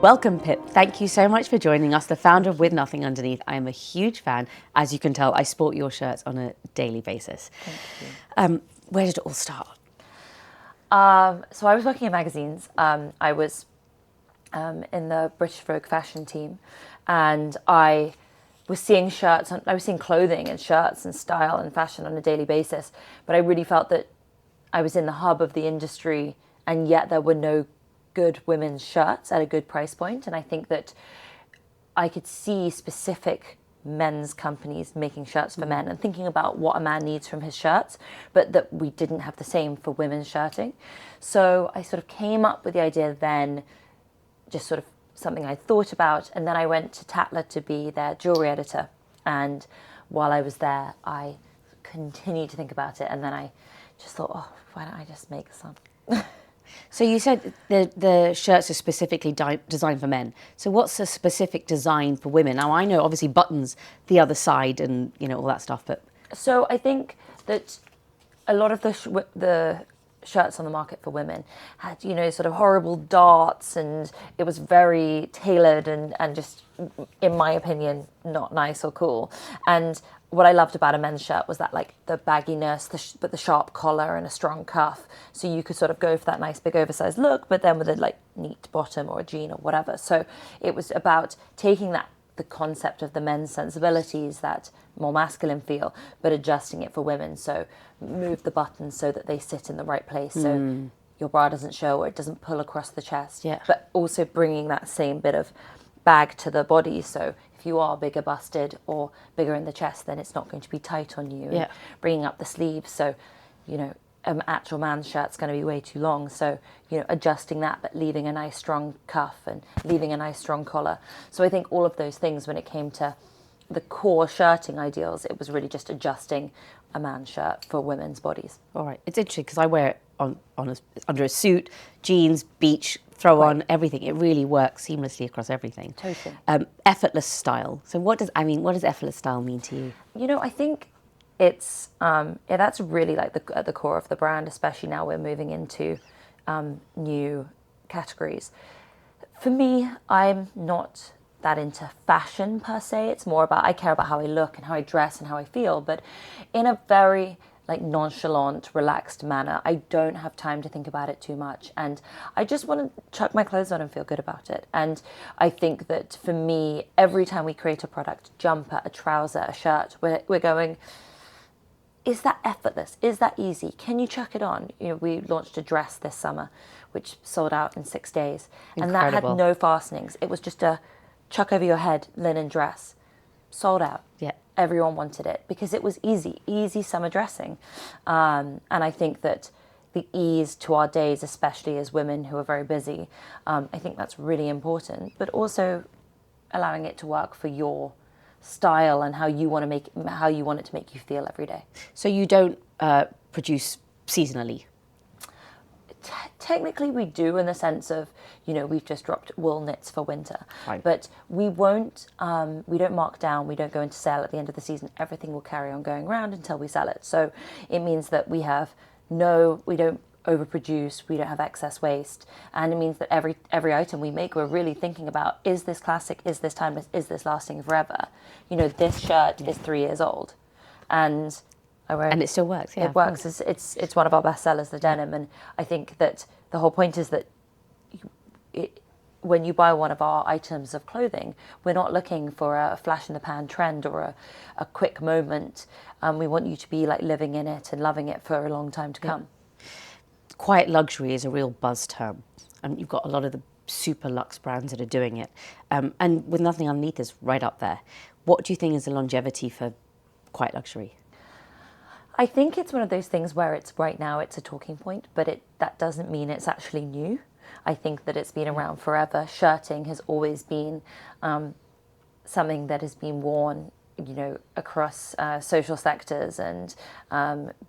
Welcome, Pip. Thank you so much for joining us, the founder of With Nothing Underneath. I am a huge fan. As you can tell, I sport your shirts on a daily basis. Thank you. Where did it all start? So I was working in magazines. I was in the British Vogue fashion team, and I was seeing shirts. I was seeing clothing and shirts and style and fashion on a daily basis. But I really felt that I was in the hub of the industry, and yet there were no good women's shirts at a good price point. And I think that I could see specific men's companies making shirts for men and thinking about what a man needs from his shirts, but that we didn't have the same for women's shirting. So I sort of came up with the idea then, just sort of something I thought about, and then I went to Tatler to be their jewelry editor. And while I was there, I continued to think about it, and then I just thought, oh, why don't I just make some? So you said the shirts are specifically designed for men. So what's a specific design for women? Now, I know obviously buttons the other side and, you know, all that stuff, but... So I think that a lot of the shirts on the market for women had, you know, sort of horrible darts, and it was very tailored and just, in my opinion, not nice or cool. And what I loved about a men's shirt was that, like, the bagginess, but the sharp collar and a strong cuff. So you could sort of go for that nice big oversized look, but then with a like neat bottom or a jean or whatever. So it was about taking the concept of the men's sensibilities, that more masculine feel, but adjusting it for women. So move the buttons so that they sit in the right place. So your bra doesn't show or it doesn't pull across the chest. Yeah. But also bringing that same bit of bag to the body. So if you are bigger busted or bigger in the chest, then it's not going to be tight on you. Yeah. And bringing up the sleeves. So, you know, an actual man's shirt's going to be way too long. So, you know, adjusting that, but leaving a nice strong cuff and leaving a nice strong collar. So I think all of those things, when it came to the core shirting ideals, it was really just adjusting a man's shirt for women's bodies. All right. It's interesting because I wear it under a suit, jeans, beach, throw on, everything. It really works seamlessly across everything. Totally. Effortless style. So what does effortless style mean to you? You know, I think it's that's really like at the core of the brand, especially now we're moving into new categories. For me, I'm not that into fashion per se. It's more about, I care about how I look and how I dress and how I feel, but in a very like nonchalant, relaxed manner. I don't have time to think about it too much, and I just want to chuck my clothes on and feel good about it. And I think that for me, every time we create a product, jumper, a trouser, a shirt, we're going, is that effortless? Is that easy? Can you chuck it on? You know, we launched a dress this summer, which sold out in 6 days. Incredible. And that had no fastenings. It was just a chuck over your head linen dress. Sold out. Yeah. Everyone wanted it because it was easy summer dressing. And I think that the ease to our days, especially as women who are very busy, I think that's really important, but also allowing it to work for your style and how you want it to make you feel every day. So you don't produce seasonally? Technically we do, in the sense of, you know, we've just dropped wool knits for winter. Right. But we don't mark down, we don't go into sale at the end of the season. Everything will carry on going around until we sell it. So it means that we don't overproduce, we don't have excess waste, and it means that every item we make, we're really thinking about, is this classic, is this timeless, is this lasting forever? You know, this shirt is 3 years old, and it still works. Yeah, it works. It's one of our best sellers, the denim, and I think that the whole point is that when you buy one of our items of clothing, we're not looking for a flash in the pan trend or a quick moment. We want you to be like living in it and loving it for a long time to come. Quiet luxury is a real buzz term, and you've got a lot of the super luxe brands that are doing it, and With Nothing Underneath is right up there. What do you think is the longevity for quiet luxury? I think it's one of those things where it's right now it's a talking point, but that doesn't mean it's actually new. I think that it's been around forever. Shirting has always been something that has been worn, you know, across social sectors, and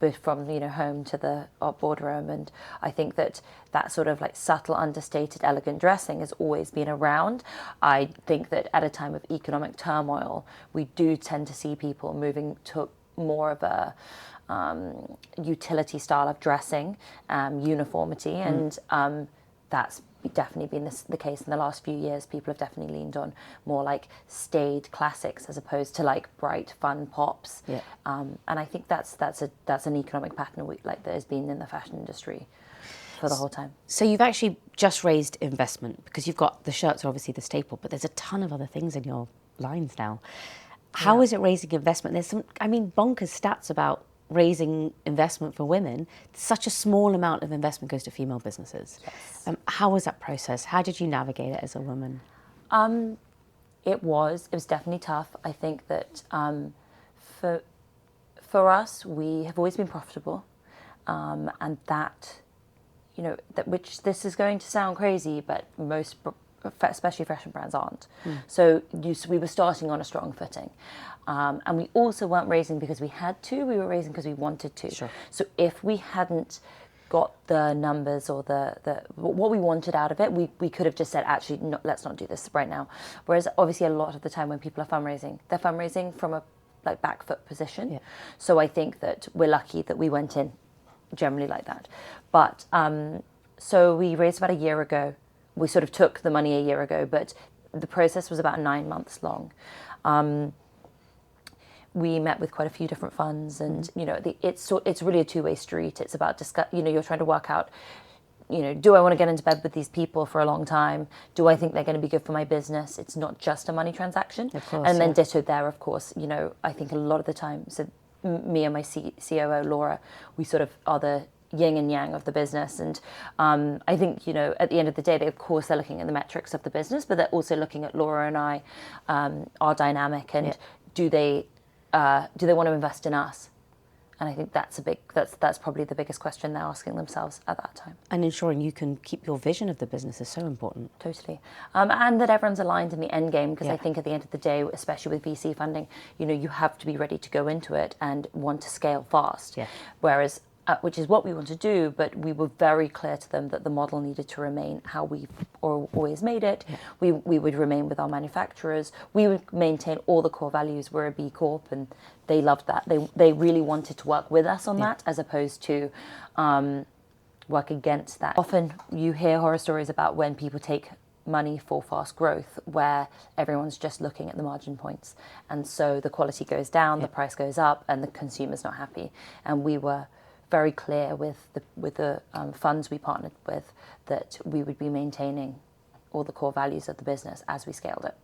both from, you know, home to the boardroom. And I think that sort of like subtle, understated, elegant dressing has always been around. I think that at a time of economic turmoil, we do tend to see people moving to more of a utility style of dressing, uniformity, and that's definitely been the case in the last few years. People have definitely leaned on more like staid classics as opposed to like bright, fun pops. Yeah. And I think that's an economic pattern that has been in the fashion industry for the whole time. So you've actually just raised investment because you've got the shirts are obviously the staple, but there's a ton of other things in your lines now. How is it raising investment? There's some, I mean, bonkers stats about raising investment for women. Such a small amount of investment goes to female businesses. Yes. How was that process? How did you navigate it as a woman? It was definitely tough. I think that for us, we have always been profitable, and that, you know, that which this is going to sound crazy, but most, especially fashion brands, aren't. So we were starting on a strong footing, and we also weren't raising because we had to. We were raising because we wanted to. Sure. So if we hadn't got the numbers or the what we wanted out of it, we could have just said, actually, no, let's not do this right now. Whereas obviously a lot of the time when people are fundraising, they're fundraising from a like back foot position. Yeah. So I think that we're lucky that we went in generally like that. But so we raised about a year ago. We sort of took the money a year ago, but the process was about 9 months long. We met with quite a few different funds, and you know, it's really a two-way street. It's about you're trying to work out, you know, do I want to get into bed with these people for a long time? Do I think they're going to be good for my business? It's not just a money transaction. Of course, and then ditto there, of course. You know, I think a lot of the time, so me and my COO Laura, we sort of are the yin and yang of the business, and I think, you know, at the end of the day, of course they're looking at the metrics of the business, but they're also looking at Laura and I, our dynamic, and do they want to invest in us? And I think that's probably the biggest question they're asking themselves at that time. And ensuring you can keep your vision of the business is so important. Totally. And that everyone's aligned in the end game, because I think at the end of the day, especially with VC funding, you know, you have to be ready to go into it and want to scale fast. Yeah. Whereas, which is what we want to do, but we were very clear to them that the model needed to remain how we've always made it. Yeah. We would remain with our manufacturers. We would maintain all the core values. We're a B Corp, and they loved that. They really wanted to work with us on that, as opposed to work against that. Often you hear horror stories about when people take money for fast growth, where everyone's just looking at the margin points, and so the quality goes down, the price goes up, and the consumer's not happy. And we were very clear with the funds we partnered with that we would be maintaining all the core values of the business as we scaled it.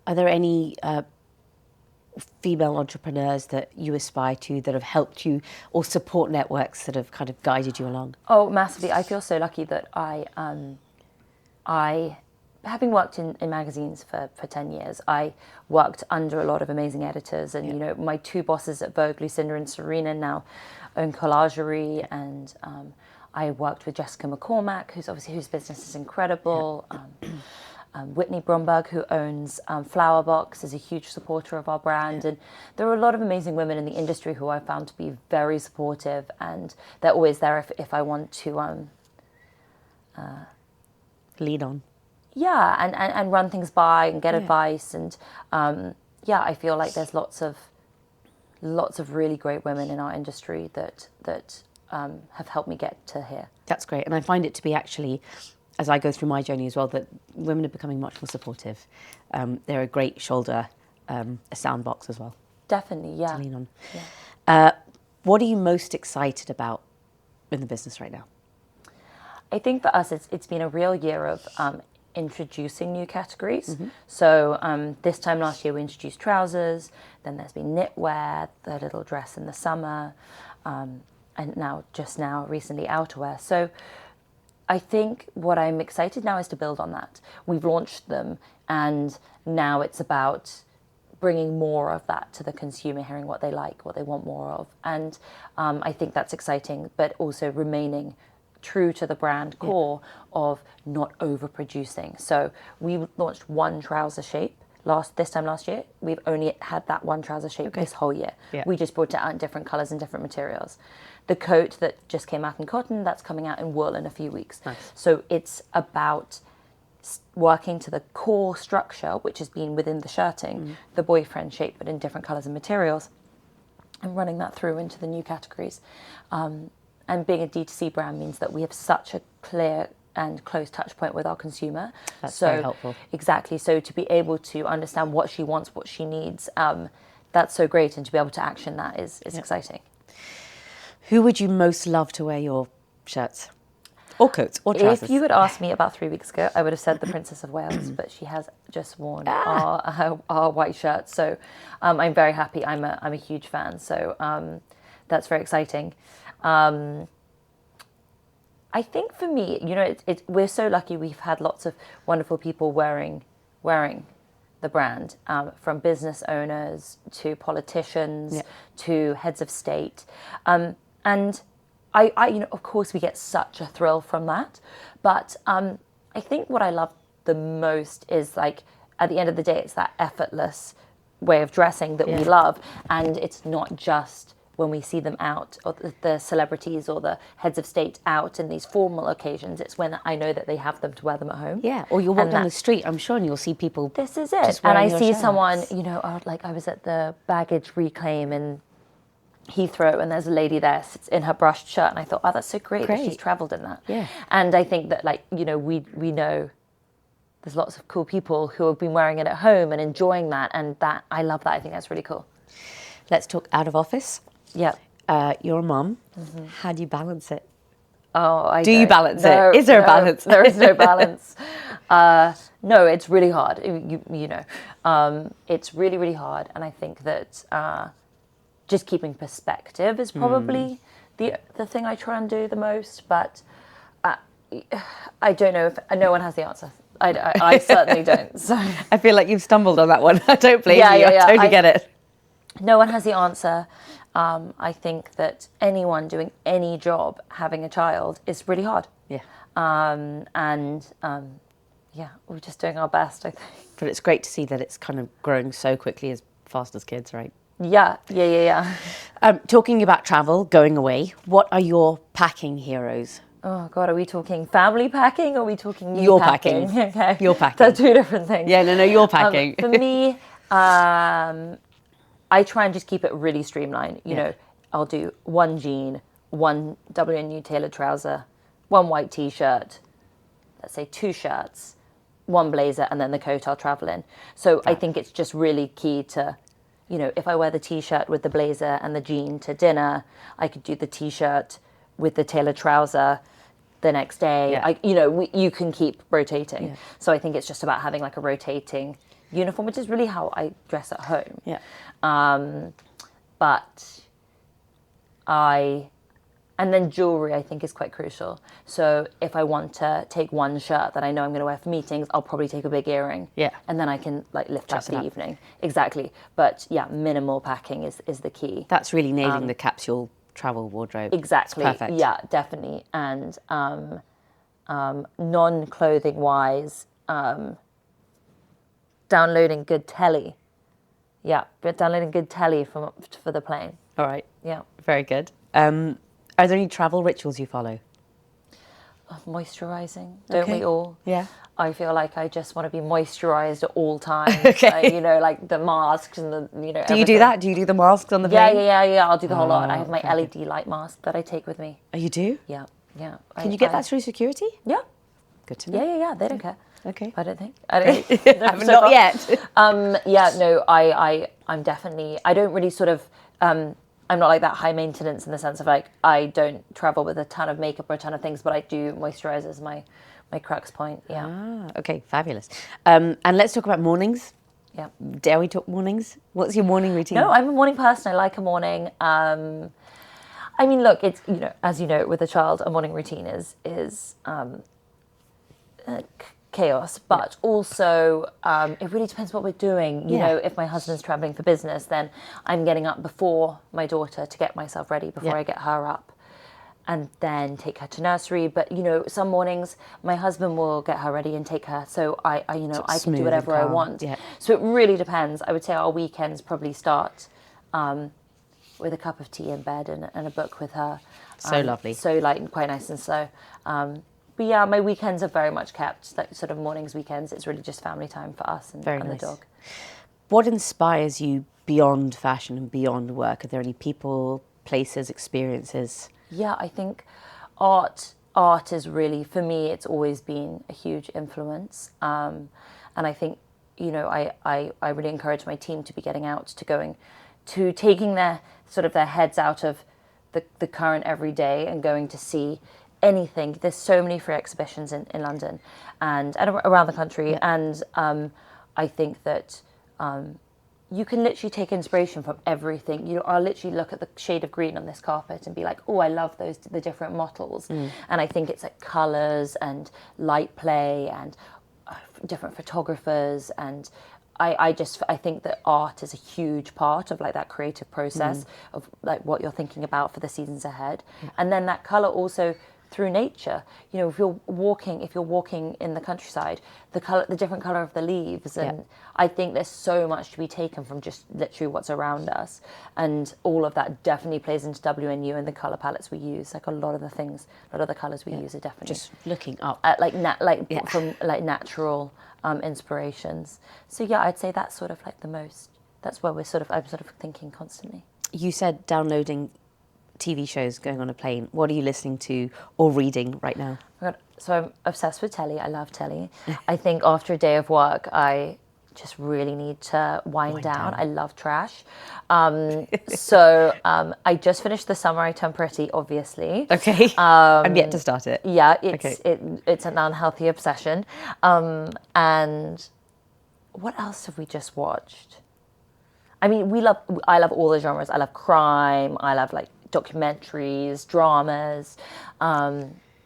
Are there any female entrepreneurs that you aspire to that have helped you, or support networks that have kind of guided you along? Oh, massively. I feel so lucky that I having worked in magazines for 10 years, I worked under a lot of amazing editors, and you know, my two bosses at Vogue, Lucinda and Serena, now own Collagerie, and I worked with Jessica McCormack, whose business is incredible. Whitney Bromberg, who owns Flower Box, is a huge supporter of our brand, and there are a lot of amazing women in the industry who I found to be very supportive, and they're always there if I want to lean on. Yeah, and run things by and get advice, and I feel like there's lots of really great women in our industry that have helped me get to here. That's great, and I find it to be actually, as I go through my journey as well, that women are becoming much more supportive. They're a great shoulder, a sound box as well. Definitely, yeah. To lean on. Yeah. What are you most excited about in the business right now? I think for us, it's been a real year of introducing new categories. So this time last year we introduced trousers, then there's been knitwear, the little dress in the summer, and now recently outerwear. So I think what I'm excited now is to build on that. We've launched them, and now it's about bringing more of that to the consumer, hearing what they like, what they want more of. And I think that's exciting, but also remaining true to the brand core of not overproducing. So we launched one trouser shape this time last year. We've only had that one trouser shape this whole year. We just brought it out in different colors and different materials. The coat that just came out in cotton, that's coming out in wool in a few weeks. Nice. So it's about working to the core structure, which has been within the shirting, the boyfriend shape, but in different colors and materials, and running that through into the new categories. And being a D2C brand means that we have such a clear and close touch point with our consumer. That's very helpful. Exactly. So to be able to understand what she wants, what she needs, that's so great. And to be able to action that is exciting. Who would you most love to wear your shirts? Or coats, or trousers? If you had asked me about 3 weeks ago, I would have said the Princess of Wales, but she has just worn our white shirt. So I'm very happy. I'm a huge fan. So that's very exciting. I think for me, we're so lucky. We've had lots of wonderful people wearing the brand, from business owners to politicians to heads of state, and I, of course, we get such a thrill from that. But I think what I love the most is, like, at the end of the day, it's that effortless way of dressing that we love. And it's not just when we see them out, or the celebrities or the heads of state out in these formal occasions. It's when I know that they have them to wear them at home. Yeah, or you'll walk down the street, I'm sure, and you'll see people. This is it. And I see someone, like I was at the baggage reclaim in Heathrow, and there's a lady there sits in her brushed shirt, and I thought, oh, that's so great that she's travelled in that. Yeah. And I think that, like, we know there's lots of cool people who have been wearing it at home and enjoying that, and that I love that. I think that's really cool. Let's talk out of office. Yeah. You're a mum. Mm-hmm. How do you balance it? Oh, do you balance it? Is there a balance? There is no balance. No, it's really hard. It's really, really hard, and I think that just keeping perspective is probably the thing I try and do the most. But I don't know if no one has the answer. I certainly don't. So I feel like you've stumbled on that one. I don't blame you. I totally get it. No one has the answer. I think that anyone doing any job, having a child, is really hard. Yeah. We're just doing our best, I think. But it's great to see that it's kind of growing so quickly, as fast as kids, right? Yeah. Talking about travel, going away, what are your packing heroes? Oh, God, are we talking family packing or are we talking You're packing? Okay. You're packing. They're two different things. Yeah, no, you're packing. For me, I try and just keep it really streamlined. You know, I'll do one jean, one WNU tailored trouser, one white t-shirt, let's say 2 shirts, one blazer, and then the coat I'll travel in. So I think it's just really key to, if I wear the t-shirt with the blazer and the jean to dinner, I could do the t-shirt with the tailored trouser the next day. Yeah. You can keep rotating. Yeah. So I think it's just about having like a rotating uniform, which is really how I dress at home. Yeah. And then jewelry, I think, is quite crucial. So if I want to take one shirt that I know I'm going to wear for meetings, I'll probably take a big earring. Yeah. And then I can lift Dress up it the up. evening. Exactly. But yeah, minimal packing is the key. That's really nailing the capsule travel wardrobe. Exactly. It's perfect. Yeah, definitely. And non-clothing wise, downloading good telly. Yeah, but downloading good telly for the plane. All right. Yeah. Very good. Are there any travel rituals you follow? Moisturising, don't we all? Yeah. I feel like I just want to be moisturised at all times. Okay. Like the masks and the, Do you everything. do that? Do you do the masks on the plane? Yeah. I'll do the whole lot. I have my very LED light mask that I take with me. Oh, you do? Yeah. Can you get that through security? Yeah. Good to know. Yeah. They don't care. Okay. I don't think. Not yet. I'm definitely. I don't really sort of. I'm not like that high maintenance in the sense of like I don't travel with a ton of makeup or a ton of things, but I do moisturize as my crux point. Yeah. Okay, fabulous. And let's talk about mornings. Yeah. Dare we talk mornings? What's your morning routine? No, I'm a morning person. I like a morning. I mean, look, it's as you know, with a child, a morning routine is chaos, but also it really depends what we're doing. You know, if my husband's traveling for business, then I'm getting up before my daughter to get myself ready before I get her up, and then take her to nursery. But some mornings my husband will get her ready and take her, so I can do whatever I want. Yeah. So it really depends. I would say our weekends probably start with a cup of tea in bed and a book with her. So lovely. So light and quite nice and slow. But yeah, my weekends are very much kept, like sort of mornings, weekends. It's really just family time for us and the dog. What inspires you beyond fashion and beyond work? Are there any people, places, experiences? Yeah, I think art art is really, for me, it's always been a huge influence. And I think, you know, I really encourage my team to be getting out, to taking their heads out of the current everyday and going to see anything. There's so many free exhibitions in London and around the country. Yeah. And I think that you can literally take inspiration from everything. I'll literally look at the shade of green on this carpet and be like, oh, I love the different mottles. And I think it's like colours and light play and different photographers. And I think that art is a huge part of like that creative process of like what you're thinking about for the seasons ahead. And then that colour also through nature. You know, if you're walking in the countryside, the different colour of the leaves, and I think there's so much to be taken from just literally what's around us, and all of that definitely plays into WNU and the colour palettes we use. Like a lot of the colours we use are definitely Just looking up at from like natural inspirations. So yeah, I'd say that's sort of like the most. That's where I'm sort of thinking constantly. You said downloading TV shows, going on a plane. What are you listening to or reading right now? So I'm obsessed with telly. I love telly. I think after a day of work, I just really need to wind down. I love trash. So I just finished The Summer I Turned Pretty, obviously. Okay. I'm yet to start it. Yeah, it's an unhealthy obsession. And what else have we just watched? I mean, I love all the genres. I love crime. I love like documentaries, dramas,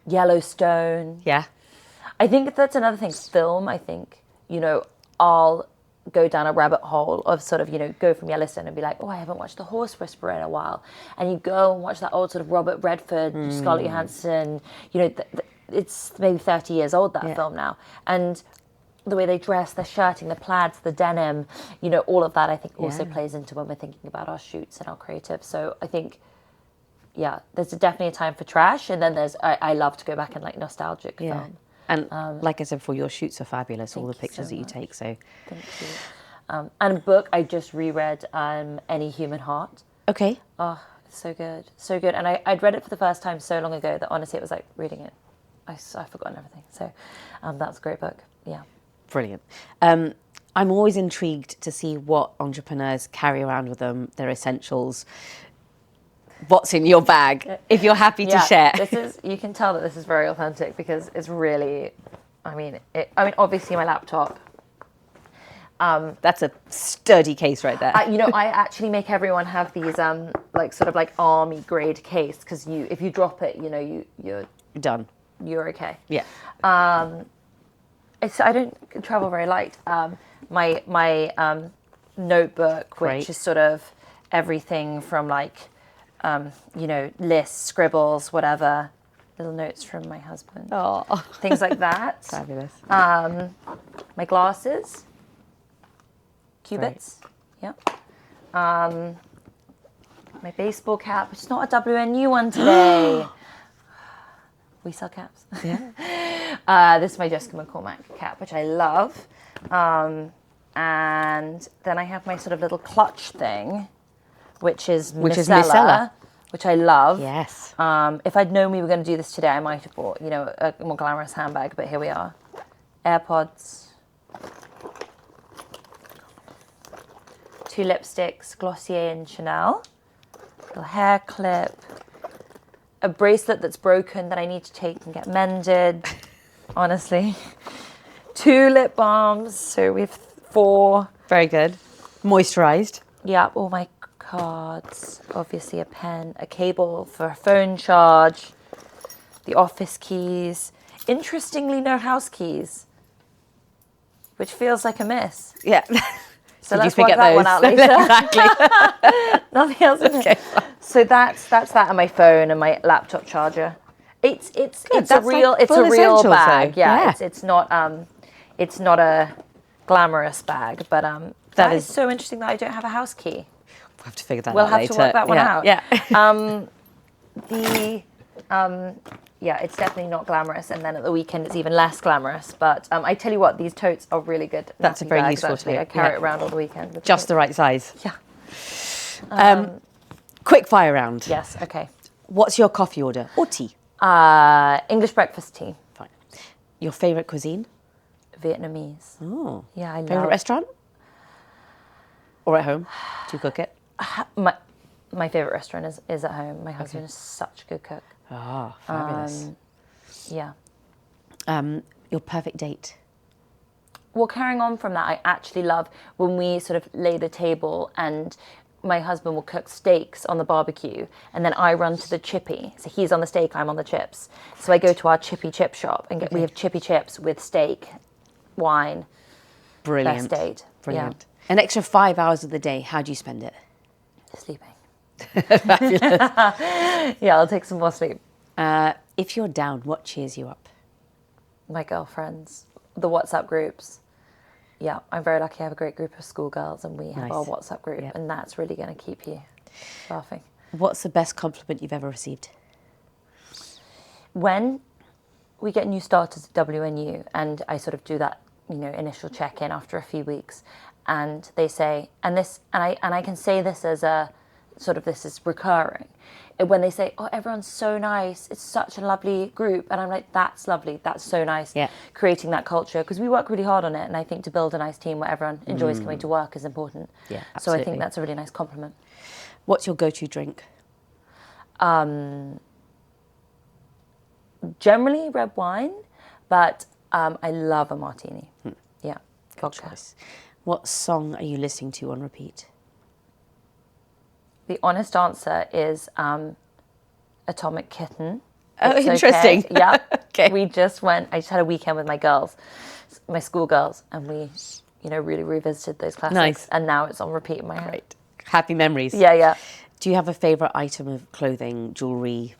Yellowstone. Yeah. I think that's another thing. Film, I think, you know, I'll go down a rabbit hole of sort of, you know, go from Yellowstone and be like, oh, I haven't watched The Horse Whisperer in a while. And you go and watch that old sort of Robert Redford, Scarlett Johansson, you know, it's maybe 30 years old, that film now. And the way they dress, the shirting, the plaids, the denim, you know, all of that I think also plays into when we're thinking about our shoots and our creative. So I think, yeah, there's definitely a time for trash, and then I love to go back and like nostalgic film. And like I said before, your shoots are fabulous, all the pictures that you take. So thank you. And a book, I just reread Any Human Heart. Okay. Oh, it's so good. So good. And I'd read it for the first time so long ago that honestly it was like reading it. I've forgotten everything. So that's a great book. Yeah. Brilliant. I'm always intrigued to see what entrepreneurs carry around with them, their essentials. What's in your bag, if you're happy to share. You can tell that this is very authentic because it's really, I mean, obviously my laptop. That's a sturdy case right there. You know, I actually make everyone have these like sort of like army grade case because if you drop it, you know, you're done. You're okay. Yeah. I don't travel very light. My notebook, which is sort of everything from like, you know, lists, scribbles, whatever, little notes from my husband. Oh. Things like that. Fabulous. My glasses, cubits. Great. Yeah. My baseball cap, which is not a WNU one today. We sell caps. Yeah. This is my Jessica McCormack cap, which I love. And then I have my sort of little clutch thing, which is Micella, which I love. Yes. If I'd known we were going to do this today, I might have bought, you know, a more glamorous handbag, but here we are. AirPods. 2 lipsticks, Glossier and Chanel. Little hair clip. A bracelet that's broken that I need to take and get mended, honestly. 2 lip balms, so we have 4. Very good. Moisturised. Yeah, all my cards, obviously a pen, a cable for a phone charge, the office keys. Interestingly, no house keys, which feels like a miss. Yeah. So let's work that one out later. Exactly. Nothing else. Okay. So that's that, and my phone and my laptop charger. It's a real bag. Yeah. It's not a glamorous bag, but that is so interesting that I don't have a house key. We'll have to figure that out later. We'll have to work that one out. Yeah. It's definitely not glamorous, and then at the weekend it's even less glamorous. But I tell you what, these totes are really good. That's a very bags, useful actually. tote. I carry it around all the weekend. Just the right size. Yeah. Quick fire round. Yes. Okay. What's your coffee order or tea? English breakfast tea. Fine. Your favourite cuisine? Vietnamese. Oh. Yeah, I Favourite love restaurant? Or at home? Do you cook it? my favourite restaurant is at home. My husband is such a good cook. Ah, fabulous. Yeah. Your perfect date? Well, carrying on from that, I actually love when we sort of lay the table and my husband will cook steaks on the barbecue and then I run to the chippy. So he's on the steak, I'm on the chips. So I go to our chippy chip shop and we have chippy chips with steak, wine. Brilliant. Best date. Brilliant. An extra 5 hours of the day, how do you spend it? Sleeping. Fabulous. Yeah, I'll take some more sleep. If you're down, what cheers you up? My girlfriends, the WhatsApp groups. Yeah, I'm very lucky I have a great group of schoolgirls and we have Nice. our WhatsApp group Yep. and that's really going to keep you laughing. What's the best compliment you've ever received? When we get new starters at WNU and I sort of do that, initial check-in after a few weeks and they say, and I can say this as a sort of this is recurring. When they say, oh, everyone's so nice, it's such a lovely group. And I'm like, that's lovely, that's so nice. Yeah. Creating that culture, because we work really hard on it. And I think to build a nice team where everyone enjoys coming to work is important. Yeah, So I absolutely. think that's a really nice compliment. What's your go-to drink? Generally red wine, but I love a martini. Yeah, Good vodka. choice. What song are you listening to on repeat? The honest answer is Atomic Kitten. Oh, It's interesting. Okay. Yeah. Okay. I just had a weekend with my girls, my schoolgirls, and we, really revisited those classics. Nice. And now it's on repeat in my head. Great. Happy memories. Yeah, yeah. Do you have a favourite item of clothing, jewellery?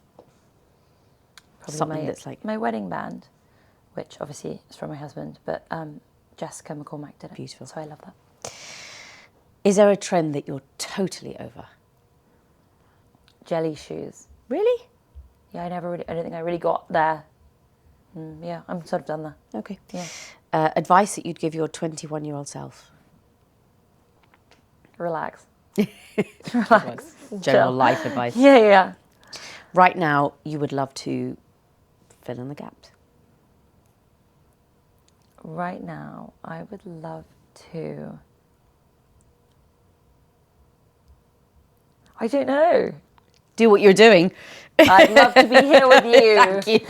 Probably Something that's like my wedding band, which obviously is from my husband, but Jessica McCormack did it. Beautiful. So I love that. Is there a trend that you're totally over? Jelly shoes. Really? Yeah, I don't think I really got there. Yeah, I'm sort of done there. Okay. Yeah. Advice that you'd give your 21-year-old self? Relax. Relax. General Chill. life advice. Yeah, yeah. Right now, you would love to fill in the gaps. Right now, I would love to... I don't know. Do what you're doing. I'd love to be here with you. Thank you.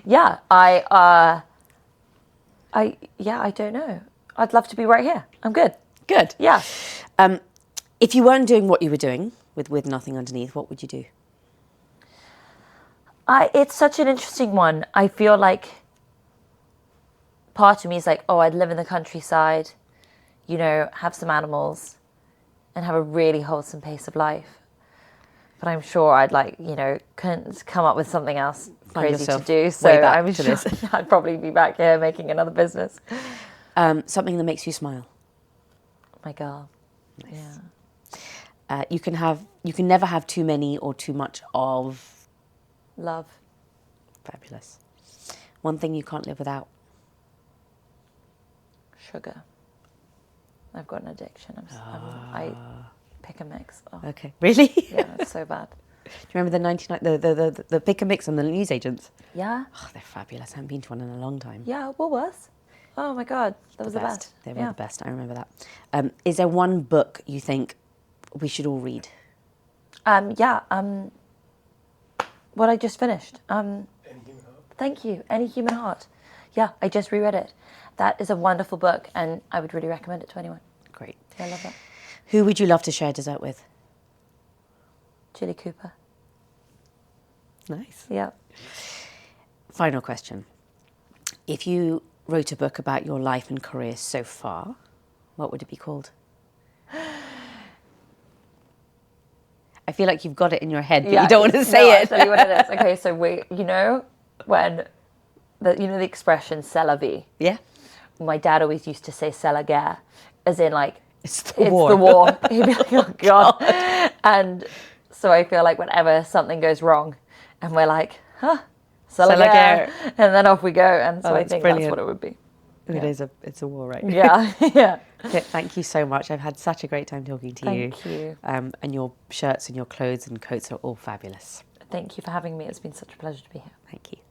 Yeah, I don't know. I'd love to be right here. I'm good. Good. Yeah. If you weren't doing what you were doing with nothing underneath, what would you do? It's such an interesting one. I feel like part of me is like, oh, I'd live in the countryside, have some animals and have a really wholesome pace of life. But I'm sure I'd couldn't come up with something else Find crazy to yourself do. So way back I'm to sure this. I'd probably be back here making another business. Something that makes you smile. My girl. Nice. Yeah. You can never have too many or too much of. Love. Fabulous. One thing you can't live without. Sugar. I've got an addiction. I pick a mix. Oh, Okay. Really? yeah, it's so bad. Do you remember the 99 the pick and mix on the newsagents? Yeah. Oh, they're fabulous. I haven't been to one in a long time. Yeah, Woolworths. Oh my God, that was the best. They were the best. I remember that. Is there one book you think we should all read? What I just finished. Thank you. Any Human Heart. Yeah, I just reread it. That is a wonderful book, and I would really recommend it to anyone. Great. I love that. Who would you love to share dessert with? Chili Cooper. Nice. Yeah. Final question. If you wrote a book about your life and career so far, what would it be called? I feel like you've got it in your head, but you don't want to say it. I'll tell you what it is. Okay, so when the expression "c'est la vie." Yeah. My dad always used to say "c'est la guerre," as in like It's the war. He'd be like, "Oh God," and so I feel like whenever something goes wrong, and we're like, "Huh, c'est la guerre," and then off we go. And so I think that's what it would be. It's a war, right? Yeah, yeah. Pip, thank you so much. I've had such a great time talking to you. Thank you. And your shirts and your clothes and coats are all fabulous. Thank you for having me. It's been such a pleasure to be here. Thank you.